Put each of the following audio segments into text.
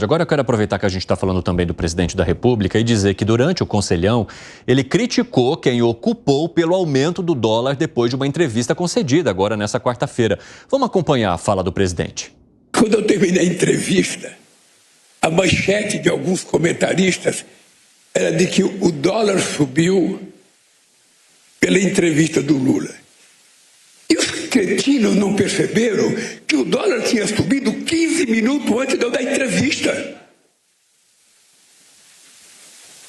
Agora eu quero aproveitar que a gente está falando também do presidente da República e dizer que durante o Conselhão ele criticou quem ocupou pelo aumento do dólar depois de uma entrevista concedida agora nessa quarta-feira. Vamos acompanhar a fala do presidente. Quando eu terminei a entrevista, a manchete de alguns comentaristas era de que o dólar subiu pela entrevista do Lula. E os cretinos não perceberam que o dólar tinha subido 15 minutos antes de eu dar a entrevista.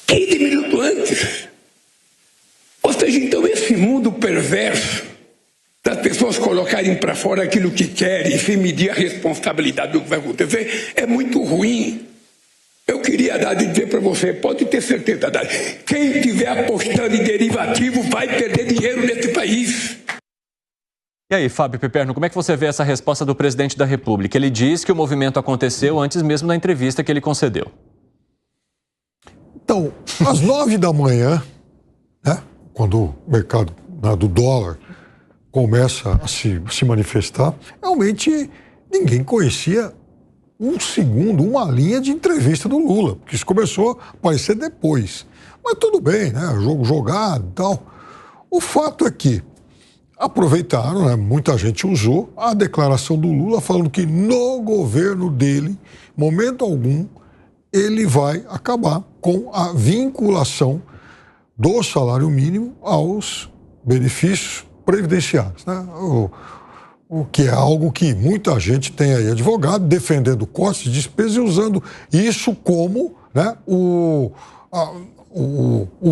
15 minutos antes. Ou seja, então esse mundo perverso das pessoas colocarem para fora aquilo que querem sem medir a responsabilidade do que vai acontecer é muito ruim. Eu queria dizer para você, pode ter certeza, quem estiver apostando em derivativo vai perder dinheiro nesse país. E aí, Fábio Piperno, como é que você vê essa resposta do presidente da República? Ele diz que o movimento aconteceu antes mesmo da entrevista que ele concedeu. Então, às 9 da manhã, né, quando o mercado do dólar começa a se manifestar, realmente ninguém conhecia um segundo, uma linha de entrevista do Lula, porque isso começou a aparecer depois. Mas tudo bem, né, jogo jogado e tal. O fato é que aproveitaram, né, muita gente usou a declaração do Lula falando que no governo dele, momento algum, ele vai acabar com a vinculação do salário mínimo aos benefícios previdenciários, né? O que é algo que muita gente tem aí advogado defendendo cortes de despesas e usando isso como, né, o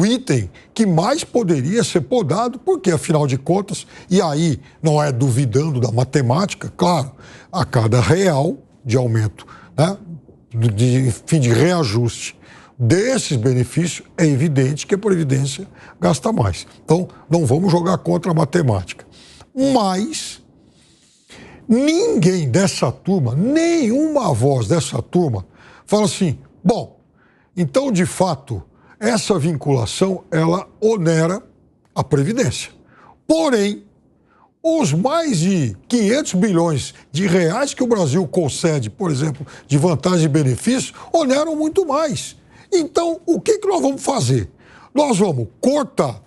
item que mais poderia ser podado, porque, afinal de contas, e aí não é duvidando da matemática, claro, a cada real de aumento, né, de reajuste desses benefícios, é evidente que a Previdência gasta mais. Então, não vamos jogar contra a matemática. Mas ninguém dessa turma, nenhuma voz dessa turma, fala assim, bom, então, de fato, essa vinculação, ela onera a Previdência. Porém, os mais de 500 bilhões de reais que o Brasil concede, por exemplo, de vantagem e benefício, oneram muito mais. Então, o que nós vamos fazer? Nós vamos cortar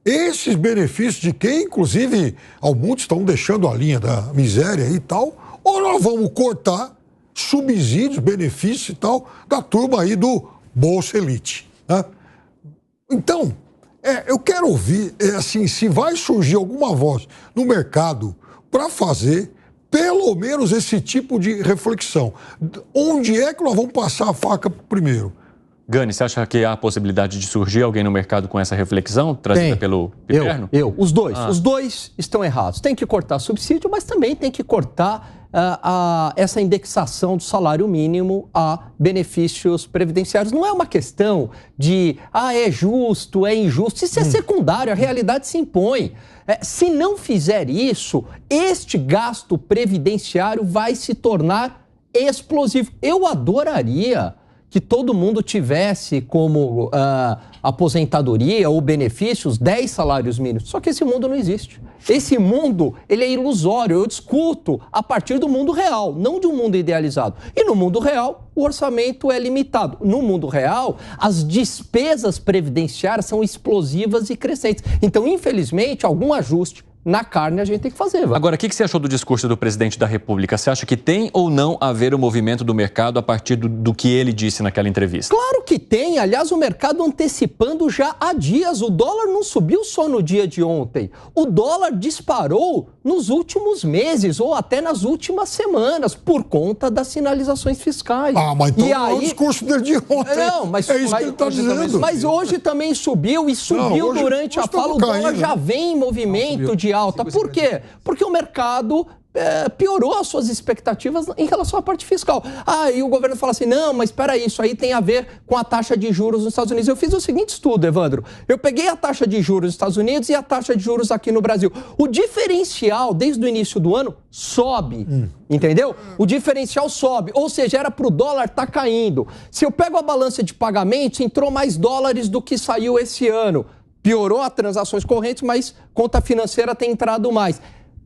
esses benefícios de quem, inclusive, muitos estão deixando a linha da miséria e tal, ou nós vamos cortar subsídios, benefícios e tal, da turma aí do Bolsa Elite, né? Então, eu quero ouvir, assim, se vai surgir alguma voz no mercado para fazer pelo menos esse tipo de reflexão. Onde é que nós vamos passar a faca primeiro? Gani, você acha que há a possibilidade de surgir alguém no mercado com essa reflexão trazida pelo Piperno? Os dois estão errados. Tem que cortar subsídio, mas também tem que cortar essa indexação do salário mínimo a benefícios previdenciários. Não é uma questão de, é justo, é injusto. Isso é secundário, a realidade se impõe. Se não fizer isso, este gasto previdenciário vai se tornar explosivo. Eu adoraria que todo mundo tivesse como aposentadoria ou benefícios 10 salários mínimos. Só que esse mundo não existe. Esse mundo, ele é ilusório. Eu discuto a partir do mundo real, não de um mundo idealizado. E no mundo real, o orçamento é limitado. No mundo real, as despesas previdenciárias são explosivas e crescentes. Então, infelizmente, algum ajuste na carne a gente tem que fazer. Agora, o que você achou do discurso do presidente da República? Você acha que tem ou não a ver o movimento do mercado a partir do que ele disse naquela entrevista? Claro que tem. Aliás, o mercado antecipando já há dias. O dólar não subiu só no dia de ontem. O dólar disparou nos últimos meses ou até nas últimas semanas por conta das sinalizações fiscais. Mas então não é o discurso dele de ontem. Não, mas é isso que ele está dizendo. Mas hoje também subiu e subiu durante a fala. O dólar já vem em movimento de alta. Por quê? Porque o mercado piorou as suas expectativas em relação à parte fiscal. E o governo fala assim, não, mas espera aí, isso aí tem a ver com a taxa de juros nos Estados Unidos. Eu fiz o seguinte estudo, Evandro. Eu peguei a taxa de juros nos Estados Unidos e a taxa de juros aqui no Brasil. O diferencial, desde o início do ano, sobe. Entendeu? O diferencial sobe. Ou seja, era para o dólar estar caindo. Se eu pego a balança de pagamentos, entrou mais dólares do que saiu esse ano. Piorou as transações correntes, mas conta financeira tem entrado mais.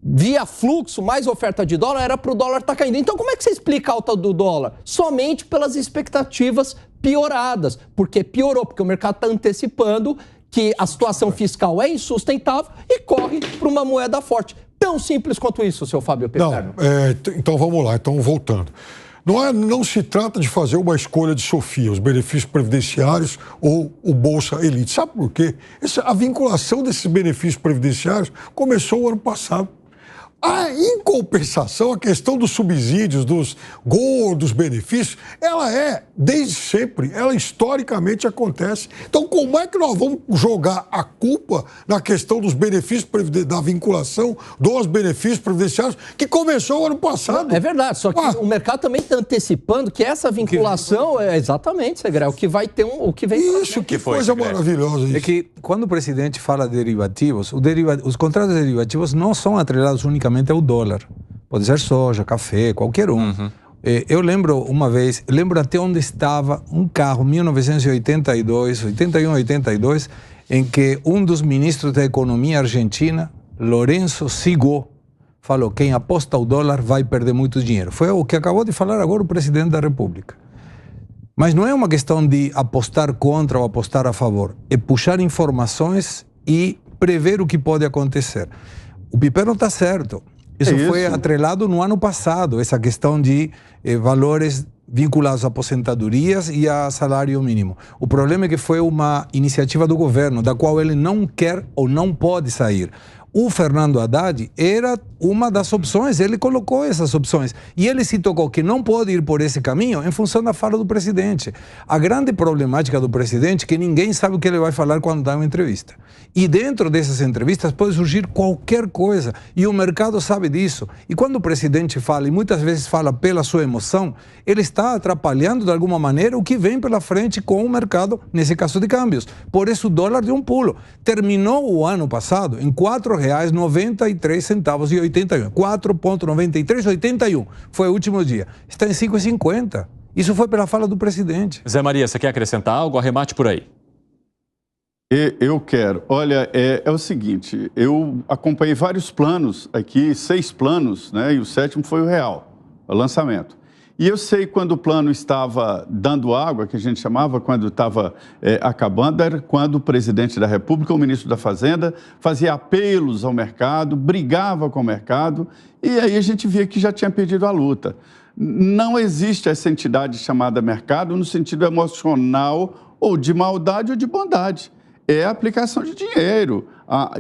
via fluxo, mais oferta de dólar, era para o dólar estar caindo. Então, como é que você explica a alta do dólar? Somente pelas expectativas pioradas. Porque piorou, porque o mercado está antecipando que a situação fiscal é insustentável e corre para uma moeda forte. Tão simples quanto isso, seu Fábio Perpério. Então vamos lá, então voltando. Não se trata de fazer uma escolha de Sofia, os benefícios previdenciários ou o Bolsa Elite. Sabe por quê? A vinculação desses benefícios previdenciários começou o ano passado. Em compensação, a questão dos subsídios, dos gordos benefícios, ela desde sempre, ela historicamente acontece. Então, como é que nós vamos jogar a culpa na questão dos benefícios, da vinculação dos benefícios previdenciários, que começou o ano passado? É verdade, só que o mercado também está antecipando que essa vinculação é exatamente, Segré, o que vai ter o que vem... Isso, que coisa maravilhosa isso. É que quando o presidente fala de derivativos, os contratos derivativos não são atrelados unicamente ao dólar. Pode ser soja, café, qualquer um. Eu lembro uma vez, lembro até onde estava um carro, 1982, 81, 82, em que um dos ministros da economia argentina, Lourenço Sigó, falou: quem aposta ao dólar vai perder muito dinheiro. Foi o que acabou de falar agora o presidente da República. Mas não é uma questão de apostar contra ou apostar a favor. É puxar informações e prever o que pode acontecer. O Piperno está certo. Isso foi atrelado no ano passado, essa questão de valores vinculados a aposentadorias e a salário mínimo. O problema é que foi uma iniciativa do governo, da qual ele não quer ou não pode sair. O Fernando Haddad era uma das opções, ele colocou essas opções. E ele se tocou que não pode ir por esse caminho em função da fala do presidente. A grande problemática do presidente é que ninguém sabe o que ele vai falar quando dá uma entrevista. E dentro dessas entrevistas pode surgir qualquer coisa. E o mercado sabe disso. E quando o presidente fala, e muitas vezes fala pela sua emoção, ele está atrapalhando de alguma maneira o que vem pela frente com o mercado, nesse caso de câmbios. Por isso o dólar deu um pulo. Terminou o ano passado em R$ 4,93,81. 4,9381 foi o último dia. Está em 5,50. Isso foi pela fala do presidente. Zé Maria, você quer acrescentar algo? Arremate por aí. Eu quero. Olha, é o seguinte, eu acompanhei vários planos aqui, 6 planos, né? E o 7º foi o real, o lançamento. E eu sei quando o plano estava dando água, que a gente chamava, quando estava acabando, era quando o presidente da República, o ministro da Fazenda, fazia apelos ao mercado, brigava com o mercado, e aí a gente via que já tinha perdido a luta. Não existe essa entidade chamada mercado no sentido emocional, ou de maldade ou de bondade. É a aplicação de dinheiro.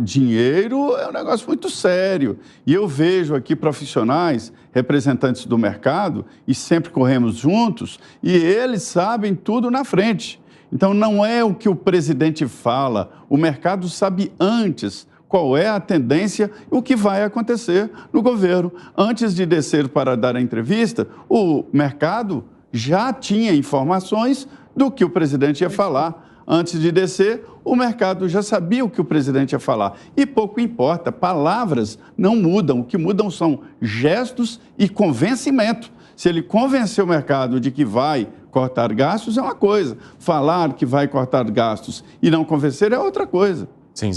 Dinheiro é um negócio muito sério. E eu vejo aqui profissionais, representantes do mercado, e sempre corremos juntos, e eles sabem tudo na frente. Então, não é o que o presidente fala, o mercado sabe antes qual é a tendência e o que vai acontecer no governo. Antes de descer para dar a entrevista, o mercado já tinha informações do que o presidente ia falar. Antes de descer, o mercado já sabia o que o presidente ia falar. E pouco importa, palavras não mudam. O que mudam são gestos e convencimento. Se ele convencer o mercado de que vai cortar gastos, é uma coisa. Falar que vai cortar gastos e não convencer é outra coisa. Sim, Zé.